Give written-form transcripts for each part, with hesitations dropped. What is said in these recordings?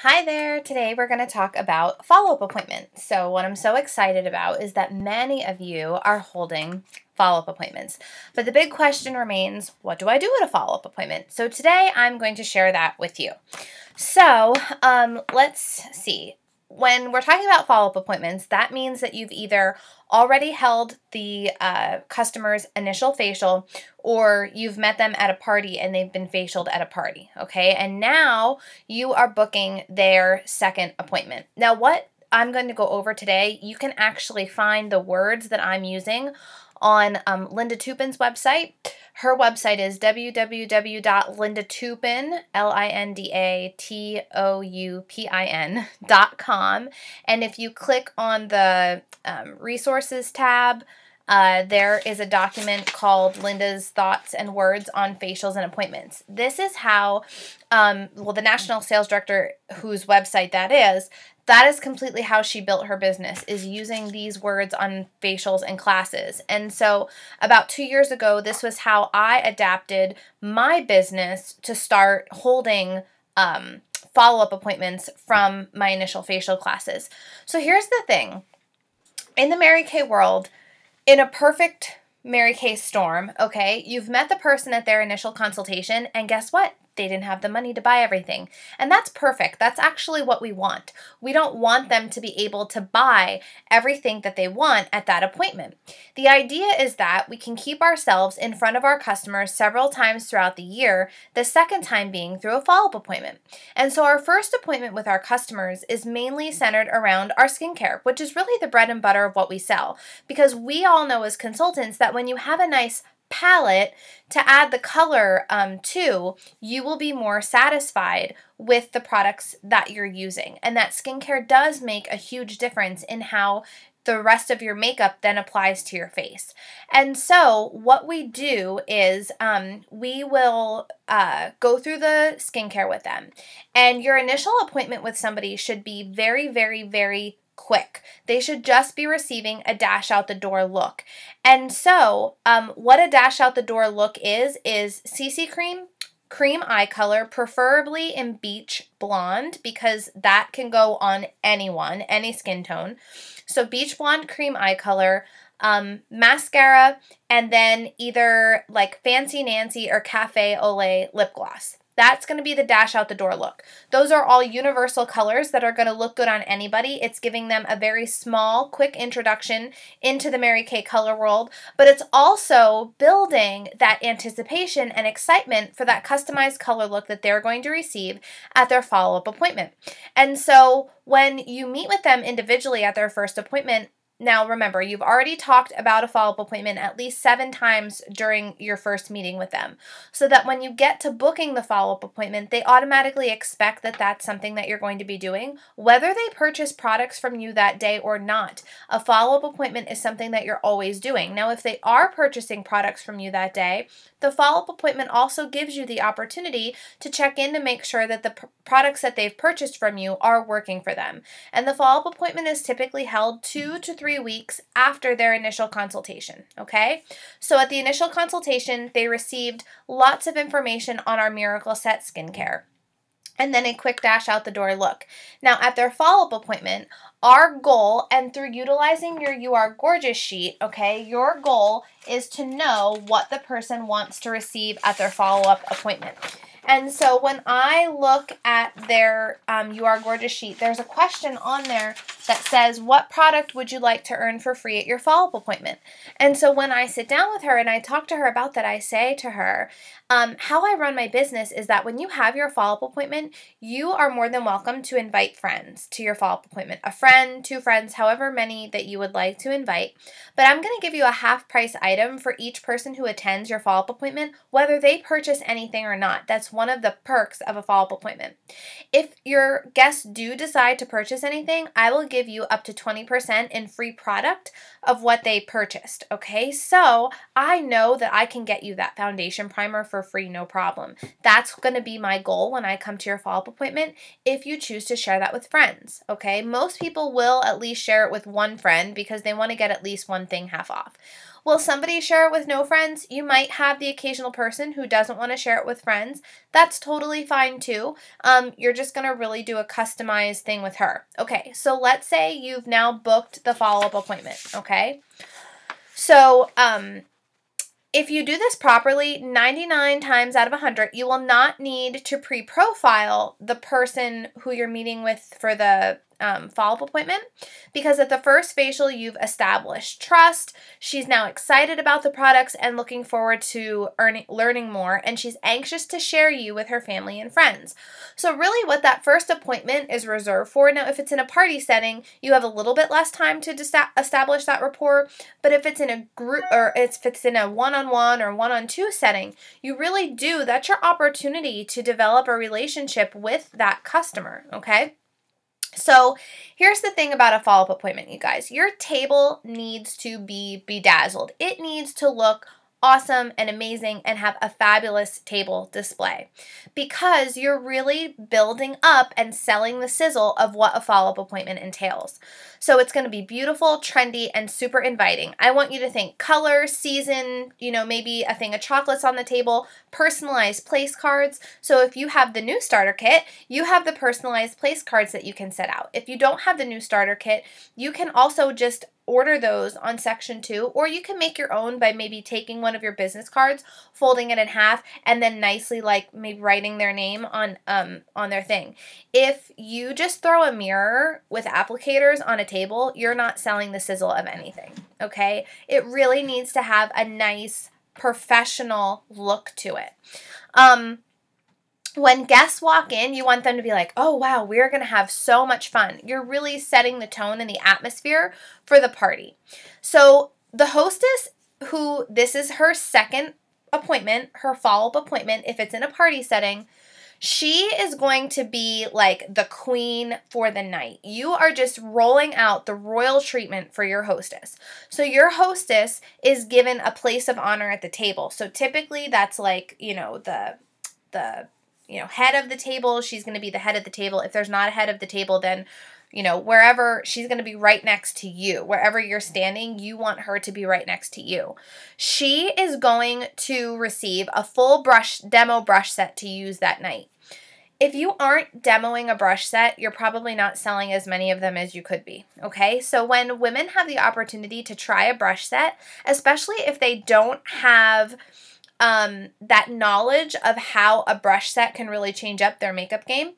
Hi there. Today we're going to talk about follow-up appointments. So what I'm so excited about is that many of you are holding follow-up appointments. But the big question remains, what do I do at a follow-up appointment? So today I'm going to share that with you. So let's see. When we're talking about follow-up appointments, that means that you've either already held the customer's initial facial or you've met them at a party and they've been facialed at a party, okay? And now you are booking their second appointment. Now, what I'm going to go over today, you can actually find the words that I'm using on Linda Toupin's website. Her website is www.lindatoupin, LINDATOUPIN.com. And if you click on the resources tab, there is a document called Linda's Thoughts and Words on Facials and Appointments. This is how, the National Sales Director, whose website that is completely how she built her business, is using these words on facials and classes. And so about 2 years ago, this was how I adapted my business to start holding follow-up appointments from my initial facial classes. So here's the thing. In the Mary Kay world, in a perfect Mary Kay storm, okay, you've met the person at their initial consultation, and guess what? They didn't have the money to buy everything. And that's perfect. That's actually what we want. We don't want them to be able to buy everything that they want at that appointment. The idea is that we can keep ourselves in front of our customers several times throughout the year, the second time being through a follow-up appointment. And so our first appointment with our customers is mainly centered around our skincare, which is really the bread and butter of what we sell. Because we all know as consultants that when you have a nice palette to add the color to, you will be more satisfied with the products that you're using. And that skincare does make a huge difference in how the rest of your makeup then applies to your face. And so what we do is we will go through the skincare with them. And your initial appointment with somebody should be very, very, very quick. They should just be receiving a dash out the door look. And so what a dash out the door look is CC cream eye color, preferably in beach blonde, because that can go on anyone, any skin tone. So beach blonde cream eye color, mascara, and then either like Fancy Nancy or Cafe au lait lip gloss. That's going to be the dash out the door look. Those are all universal colors that are going to look good on anybody. It's giving them a very small, quick introduction into the Mary Kay color world, but it's also building that anticipation and excitement for that customized color look that they're going to receive at their follow-up appointment. And so when you meet with them individually at their first appointment, now remember, you've already talked about a follow-up appointment at least 7 times during your first meeting with them, so that when you get to booking the follow-up appointment, they automatically expect that that's something that you're going to be doing, whether they purchase products from you that day or not. A follow-up appointment is something that you're always doing. Now, if they are purchasing products from you that day, the follow-up appointment also gives you the opportunity to check in to make sure that the products that they've purchased from you are working for them. And the follow-up appointment is typically held 2 to 3 weeks after their initial consultation, okay? So at the initial consultation, they received lots of information on our Miracle Set skincare, and then a quick dash out the door look. Now, at their follow-up appointment, our goal, and through utilizing your You Are Gorgeous sheet, okay, your goal is to know what the person wants to receive at their follow-up appointment. And so when I look at their You Are Gorgeous sheet, there's a question on there that says, what product would you like to earn for free at your follow-up appointment? And so when I sit down with her and I talk to her about that, I say to her, how I run my business is that when you have your follow-up appointment, you are more than welcome to invite friends to your follow-up appointment. A friend, 2 friends, however many that you would like to invite. But I'm going to give you a half-price item for each person who attends your follow-up appointment, whether they purchase anything or not. That's one of the perks of a follow-up appointment. If your guests do decide to purchase anything, I will give you up to 20% in free product of what they purchased, okay? So I know that I can get you that foundation primer for free, no problem. That's going to be my goal when I come to your follow-up appointment if you choose to share that with friends, okay? Most people will at least share it with one friend because they want to get at least one thing half off. Will somebody share it with no friends? You might have the occasional person who doesn't want to share it with friends. That's totally fine too. You're just going to really do a customized thing with her. Okay, so let's say you've now booked the follow-up appointment, okay? So, if you do this properly, 99 times out of 100, you will not need to pre-profile the person who you're meeting with for the follow-up appointment, because at the first facial, you've established trust. She's now excited about the products and looking forward to learning more, and she's anxious to share you with her family and friends. So really what that first appointment is reserved for. Now, if it's in a party setting, you have a little bit less time to establish that rapport, but if it's in a group, or if it's in a one-on-one or one-on-two setting, you really do, that's your opportunity to develop a relationship with that customer, okay? So here's the thing about a follow-up appointment, you guys. Your table needs to be bedazzled. It needs to look awesome and amazing and have a fabulous table display, because you're really building up and selling the sizzle of what a follow-up appointment entails. So it's going to be beautiful, trendy, and super inviting. I want you to think color, season, maybe a thing of chocolates on the table, personalized place cards. So if you have the new starter kit, you have the personalized place cards that you can set out. If you don't have the new starter kit, you can also just order those on section 2, or you can make your own by maybe taking one of your business cards, folding it in half, and then nicely maybe writing their name on their thing. If you just throw a mirror with applicators on a table, you're not selling the sizzle of anything, okay? It really needs to have a nice professional look to it. When guests walk in, you want them to be like, oh, wow, we're going to have so much fun. You're really setting the tone and the atmosphere for the party. So the hostess, who this is her second appointment, her follow-up appointment, if it's in a party setting, she is going to be like the queen for the night. You are just rolling out the royal treatment for your hostess. So your hostess is given a place of honor at the table. So typically that's like, the head of the table. She's going to be the head of the table. If there's not a head of the table, then, wherever, she's going to be right next to you. Wherever you're standing, you want her to be right next to you. She is going to receive a full demo brush set to use that night. If you aren't demoing a brush set, you're probably not selling as many of them as you could be, okay? So when women have the opportunity to try a brush set, especially if they don't have that knowledge of how a brush set can really change up their makeup game,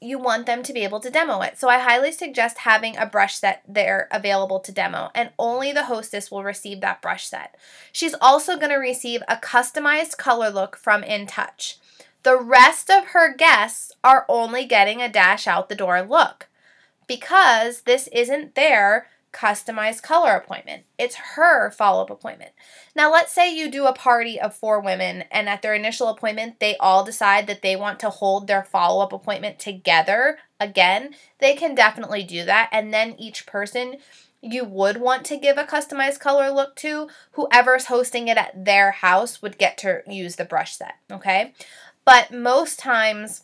you want them to be able to demo it. So I highly suggest having a brush set there available to demo, and only the hostess will receive that brush set. She's also going to receive a customized color look from InTouch. The rest of her guests are only getting a dash out the door look, because this isn't their customized color appointment. It's her follow-up appointment. Now, let's say you do a party of 4 women, and at their initial appointment, they all decide that they want to hold their follow-up appointment together again. They can definitely do that, and then each person you would want to give a customized color look to, whoever's hosting it at their house would get to use the brush set, okay? But most times,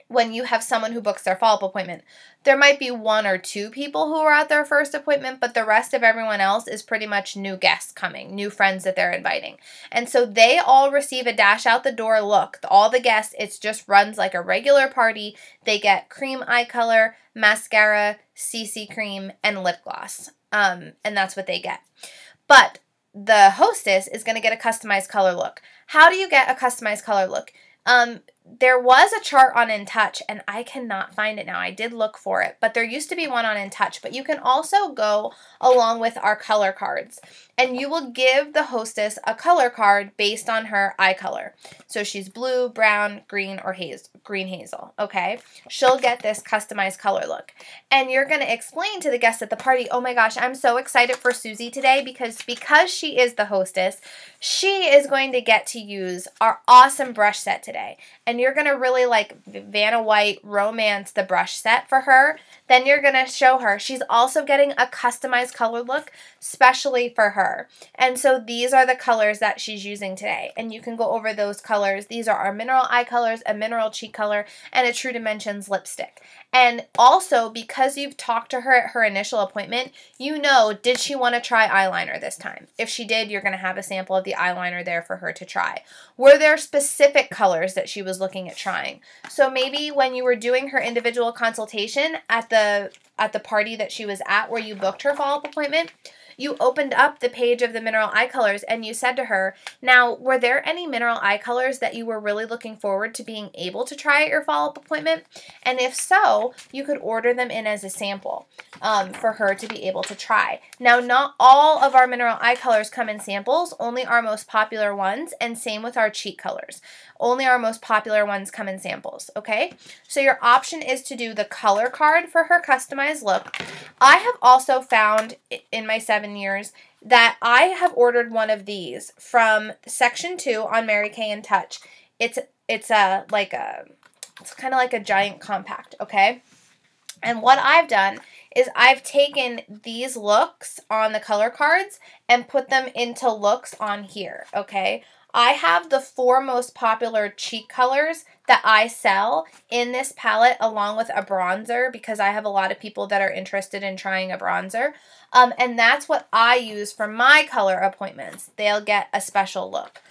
when you have someone who books their follow-up appointment, there might be 1 or 2 people who are at their first appointment, but the rest of everyone else is pretty much new guests coming, new friends that they're inviting. And so they all receive a dash out the door look. All the guests, it just runs like a regular party. They get cream eye color, mascara, CC cream, and lip gloss. And that's what they get. But the hostess is going to get a customized color look. How do you get a customized color look? There was a chart on InTouch, and I cannot find it now. I did look for it, but there used to be one on InTouch. But you can also go along with our color cards, and you will give the hostess a color card based on her eye color. So she's blue, brown, green, or green hazel, okay? She'll get this customized color look. And you're going to explain to the guests at the party, oh my gosh, I'm so excited for Susie today because she is the hostess, she is going to get to use our awesome brush set today. And and you're going to really like Vanna White romance the brush set for her, then you're going to show her. She's also getting a customized color look specially for her. And so these are the colors that she's using today. And you can go over those colors. These are our mineral eye colors, a mineral cheek color, and a True Dimensions lipstick. And also, because you've talked to her at her initial appointment, you know, did she want to try eyeliner this time? If she did, you're going to have a sample of the eyeliner there for her to try. Were there specific colors that she was looking at trying? So maybe when you were doing her individual consultation at the party that she was at where you booked her follow-up appointment, you opened up the page of the mineral eye colors and you said to her, now, were there any mineral eye colors that you were really looking forward to being able to try at your follow-up appointment? And if so, you could order them in as a sample for her to be able to try. Now, not all of our mineral eye colors come in samples, only our most popular ones, and same with our cheek colors. Only our most popular ones come in samples, okay? So your option is to do the color card for her customized look. I have also found in my 7 years that I have ordered one of these from section 2 on Mary Kay and Touch. It's kind of like a giant compact, okay? And what I've done is I've taken these looks on the color cards and put them into looks on here, okay? I have the 4 most popular cheek colors that I sell in this palette along with a bronzer because I have a lot of people that are interested in trying a bronzer. And that's what I use for my color appointments. They'll get a special look.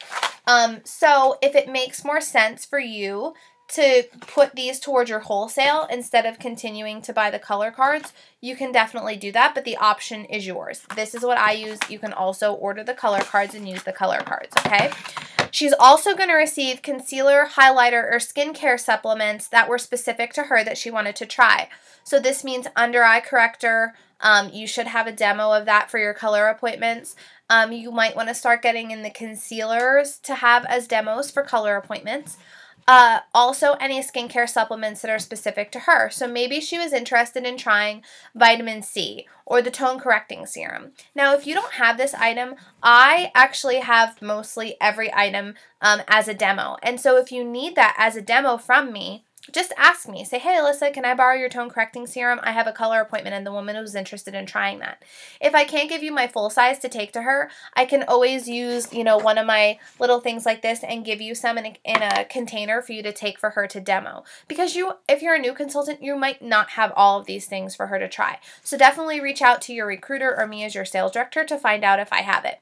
So if it makes more sense for you to put these towards your wholesale instead of continuing to buy the color cards, you can definitely do that, but the option is yours. This is what I use. You can also order the color cards and use the color cards, okay? She's also going to receive concealer, highlighter, or skincare supplements that were specific to her that she wanted to try. So this means under eye corrector. You should have a demo of that for your color appointments. You might want to start getting in the concealers to have as demos for color appointments. Also, any skincare supplements that are specific to her. So maybe she was interested in trying vitamin C or the tone correcting serum. Now, if you don't have this item, I actually have mostly every item as a demo. And so if you need that as a demo from me, just ask me. Say, hey, Alyssa, can I borrow your tone correcting serum? I have a color appointment and the woman was interested in trying that. If I can't give you my full size to take to her, I can always use, one of my little things like this and give you some in a container for you to take for her to demo. Because if you're a new consultant, you might not have all of these things for her to try. So definitely reach out to your recruiter or me as your sales director to find out if I have it.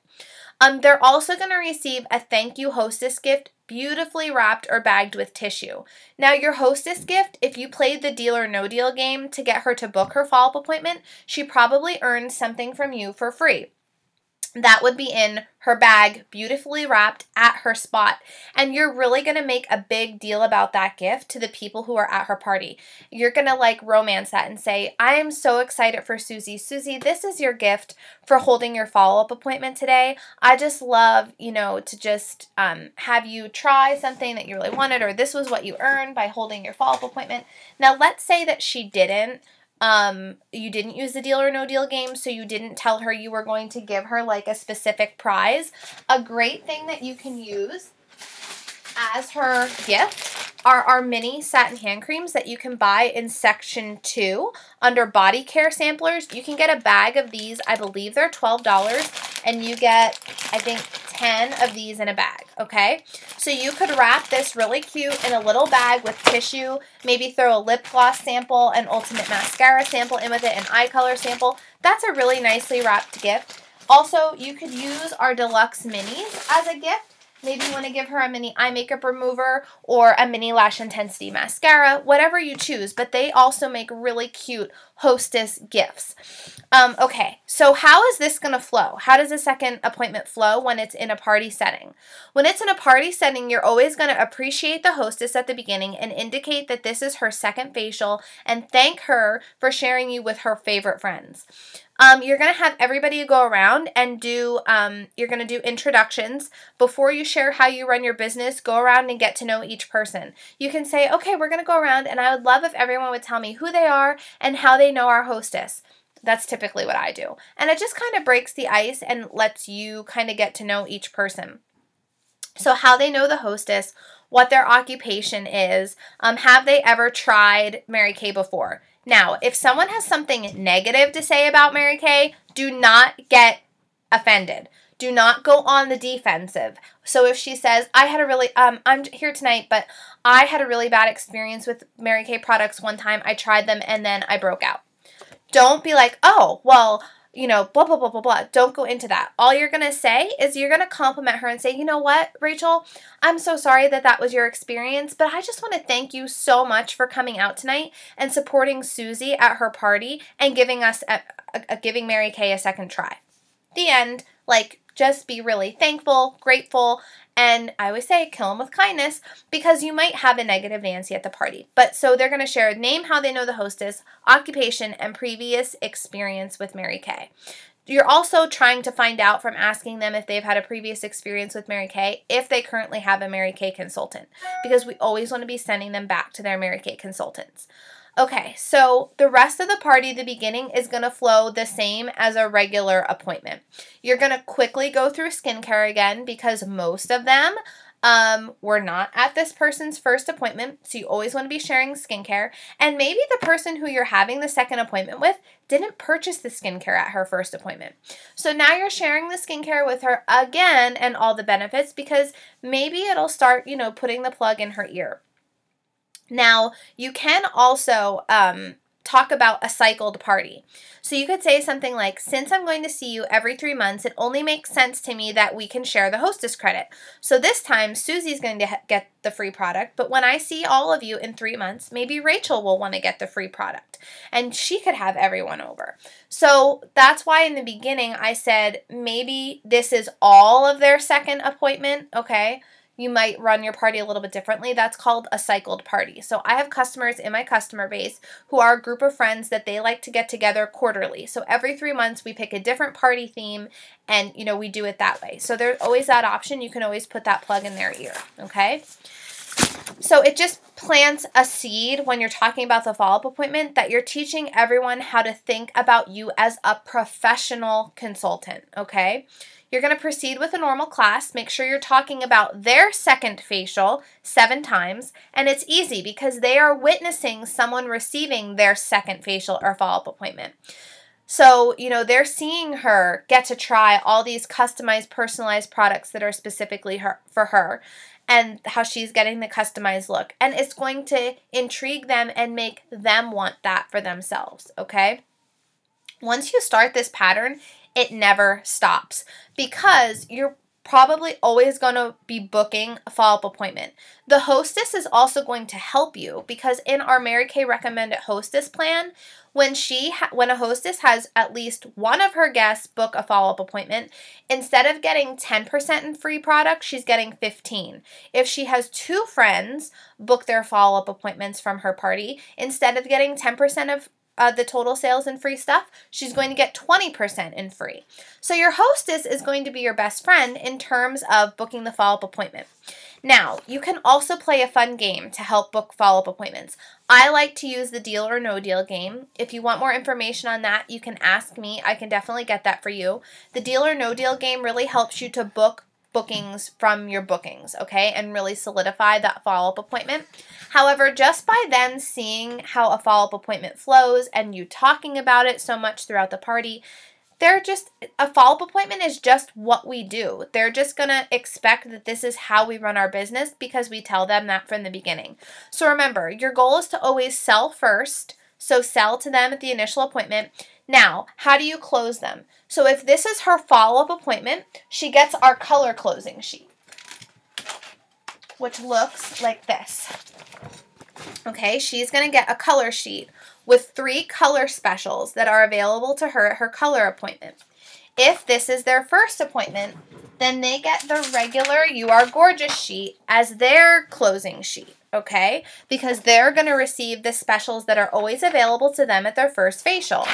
They're also going to receive a thank you hostess gift, beautifully wrapped or bagged with tissue. Now, your hostess gift, if you played the deal or no deal game to get her to book her follow-up appointment, she probably earned something from you for free. That would be in her bag, beautifully wrapped at her spot. And you're really going to make a big deal about that gift to the people who are at her party. You're going to romance that and say, I am so excited for Susie. Susie, this is your gift for holding your follow-up appointment today. I just love, to just have you try something that you really wanted, or this was what you earned by holding your follow-up appointment. Now, let's say that she didn't. You didn't use the deal or no deal game, so you didn't tell her you were going to give her a specific prize. A great thing that you can use as her gift are our mini satin hand creams that you can buy in section 2 under body care samplers. You can get a bag of these. I believe they're $12, and you get, I think, 10 of these in a bag, okay? So you could wrap this really cute in a little bag with tissue, maybe throw a lip gloss sample, an ultimate mascara sample in with it, an eye color sample. That's a really nicely wrapped gift. Also, you could use our deluxe minis as a gift. Maybe you want to give her a mini eye makeup remover or a mini lash intensity mascara, whatever you choose, but they also make really cute hostess gifts. Okay, so how is this going to flow? How does a second appointment flow when it's in a party setting? When it's in a party setting, you're always going to appreciate the hostess at the beginning and indicate that this is her second facial and thank her for sharing you with her favorite friends. You're going to have everybody go around and you're going to do introductions. Before you share how you run your business, go around and get to know each person. You can say, okay, we're going to go around and I would love if everyone would tell me who they are and how they know our hostess. That's typically what I do. And it just kind of breaks the ice and lets you kind of get to know each person. So how they know the hostess, what their occupation is, have they ever tried Mary Kay before. Now, if someone has something negative to say about Mary Kay, do not get offended. Do not go on the defensive. So if she says, I had a really, I'm here tonight, but I had a really bad experience with Mary Kay products one time. I tried them and then I broke out. Don't be like, oh, well, you know, blah, blah, blah, blah, blah. Don't go into that. All you're going to say is you're going to compliment her and say, you know what, Rachel, I'm so sorry that that was your experience, but I just want to thank you so much for coming out tonight and supporting Susie at her party and giving us, giving Mary Kay a second try. The end. Like, just be really thankful, grateful, and I always say kill them with kindness because you might have a negative Nancy at the party. But so they're going to share name, how they know the hostess, occupation, and previous experience with Mary Kay. You're also trying to find out from asking them if they've had a previous experience with Mary Kay, if they currently have a Mary Kay consultant, because we always want to be sending them back to their Mary Kay consultants. Okay, so the rest of the party, the beginning, is going to flow the same as a regular appointment. You're going to quickly go through skincare again because most of them were not at this person's first appointment, so you always want to be sharing skincare. And maybe the person who you're having the second appointment with didn't purchase the skincare at her first appointment. So now you're sharing the skincare with her again and all the benefits because maybe it'll start, you know, putting the plug in her ear. Now, you can also talk about a cycled party. So you could say something like, since I'm going to see you every 3 months, it only makes sense to me that we can share the hostess credit. So this time, Susie's going to get the free product, but when I see all of you in 3 months, maybe Rachel will want to get the free product, and she could have everyone over. So that's why in the beginning I said maybe this is all of their second appointment, okay? You might run your party a little bit differently. That's called a cycled party. So I have customers in my customer base who are a group of friends that they like to get together quarterly. So every 3 months we pick a different party theme and, you know, we do it that way. So there's always that option. You can always put that plug in their ear, okay? So it just plants a seed when you're talking about the follow-up appointment that you're teaching everyone how to think about you as a professional consultant, okay? You're going to proceed with a normal class. Make sure you're talking about their second facial 7 times. And it's easy because they are witnessing someone receiving their second facial or follow-up appointment. So, you know, they're seeing her get to try all these customized, personalized products that are specifically for her and how she's getting the customized look. And it's going to intrigue them and make them want that for themselves, okay? Once you start this pattern, it never stops because you're probably always going to be booking a follow-up appointment. The hostess is also going to help you because in our Mary Kay Recommended Hostess plan, when a hostess has at least one of her guests book a follow-up appointment, instead of getting 10% in free product, she's getting 15%. If she has 2 friends book their follow-up appointments from her party, instead of getting 10% of the total sales and free stuff, she's going to get 20% in free. So your hostess is going to be your best friend in terms of booking the follow-up appointment. Now, you can also play a fun game to help book follow-up appointments. I like to use the Deal or No Deal game. If you want more information on that, you can ask me. I can definitely get that for you. The Deal or No Deal game really helps you to book bookings from your bookings, okay, and really solidify that follow-up appointment. However, just by them seeing how a follow-up appointment flows and you talking about it so much throughout the party, a follow-up appointment is just what we do. They're just going to expect that this is how we run our business because we tell them that from the beginning. So remember, your goal is to always sell first. So sell to them at the initial appointment. Now, how do you close them? So if this is her follow-up appointment, she gets our color closing sheet, which looks like this. Okay, she's going to get a color sheet with 3 color specials that are available to her at her color appointment. If this is their first appointment, then they get the regular You Are Gorgeous sheet as their closing sheet, okay? Because they're going to receive the specials that are always available to them at their first facial.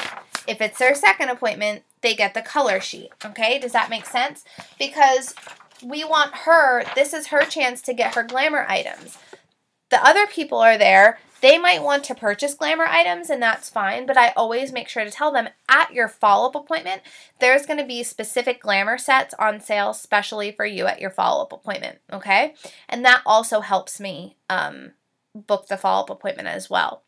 If it's their second appointment, they get the color sheet, okay? Does that make sense? Because we want her, this is her chance to get her glamour items. The other people are there They might want to purchase glamour items, and that's fine, but I always make sure to tell them at your follow-up appointment, there's going to be specific glamour sets on sale specially for you at your follow-up appointment, okay? And that also helps me book the follow-up appointment as well.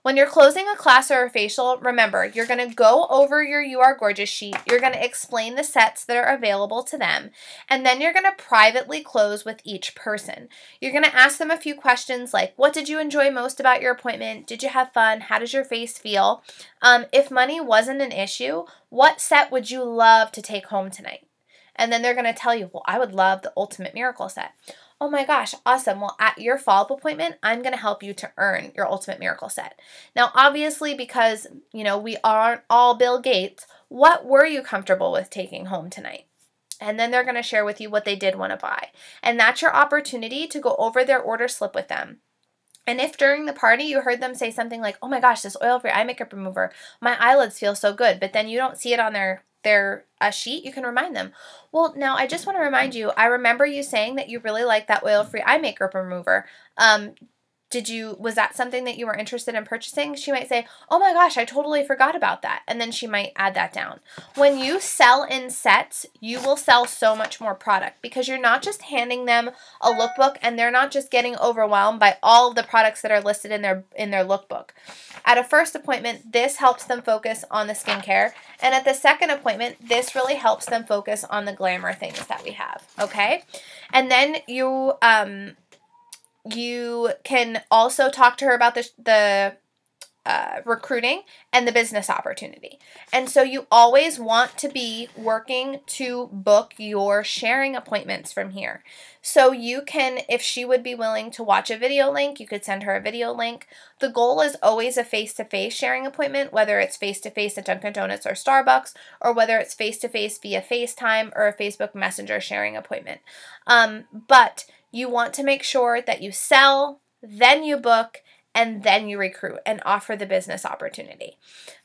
When you're closing a class or a facial, remember, you're going to go over your You Are Gorgeous sheet. You're going to explain the sets that are available to them, and then you're going to privately close with each person. You're going to ask them a few questions like, what did you enjoy most about your appointment? Did you have fun? How does your face feel? If money wasn't an issue, what set would you love to take home tonight? And then they're going to tell you, well, I would love the Ultimate Miracle set. Oh my gosh, awesome. Well, at your follow-up appointment, I'm going to help you to earn your Ultimate Miracle set. Now, obviously, because, you know, we aren't all Bill Gates, what were you comfortable with taking home tonight? And then they're going to share with you what they did want to buy. And that's your opportunity to go over their order slip with them. And if during the party you heard them say something like, oh my gosh, this oil-free eye makeup remover, my eyelids feel so good, but then you don't see it on their sheet, you can remind them, well, now I just want to remind you, I remember you saying that you really like that oil-free eye makeup remover. Was that something that you were interested in purchasing? She might say, oh my gosh, I totally forgot about that. And then she might add that down. When you sell in sets, you will sell so much more product because you're not just handing them a lookbook and they're not just getting overwhelmed by all of the products that are listed in their lookbook. At a first appointment, this helps them focus on the skincare. And at the second appointment, this really helps them focus on the glamour things that we have, okay? And then you can also talk to her about the recruiting and the business opportunity. And so you always want to be working to book your sharing appointments from here. So you can, if she would be willing to watch a video link, you could send her a video link. The goal is always a face-to-face sharing appointment, whether it's face-to-face at Dunkin' Donuts or Starbucks, or whether it's face-to-face via FaceTime or a Facebook Messenger sharing appointment. But you want to make sure that you sell, then you book, and then you recruit and offer the business opportunity.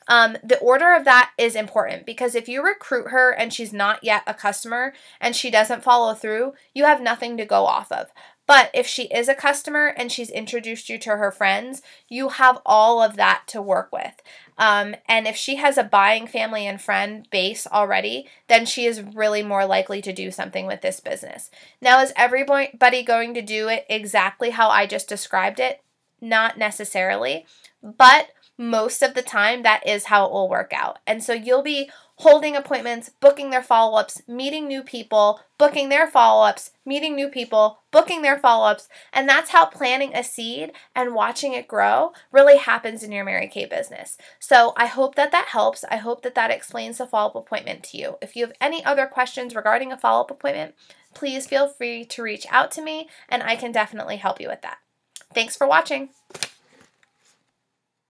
The order of that is important because if you recruit her and she's not yet a customer and she doesn't follow through, you have nothing to go off of. But if she is a customer and she's introduced you to her friends, you have all of that to work with. And if she has a buying family and friend base already, then she is really more likely to do something with this business. Now, is everybody going to do it exactly how I just described it? Not necessarily, but most of the time that is how it will work out. And so you'll be holding appointments, booking their follow-ups, meeting new people, booking their follow-ups, meeting new people, booking their follow-ups, and that's how planting a seed and watching it grow really happens in your Mary Kay business. So I hope that that helps. I hope that that explains the follow-up appointment to you. If you have any other questions regarding a follow-up appointment, please feel free to reach out to me, and I can definitely help you with that. Thanks for watching.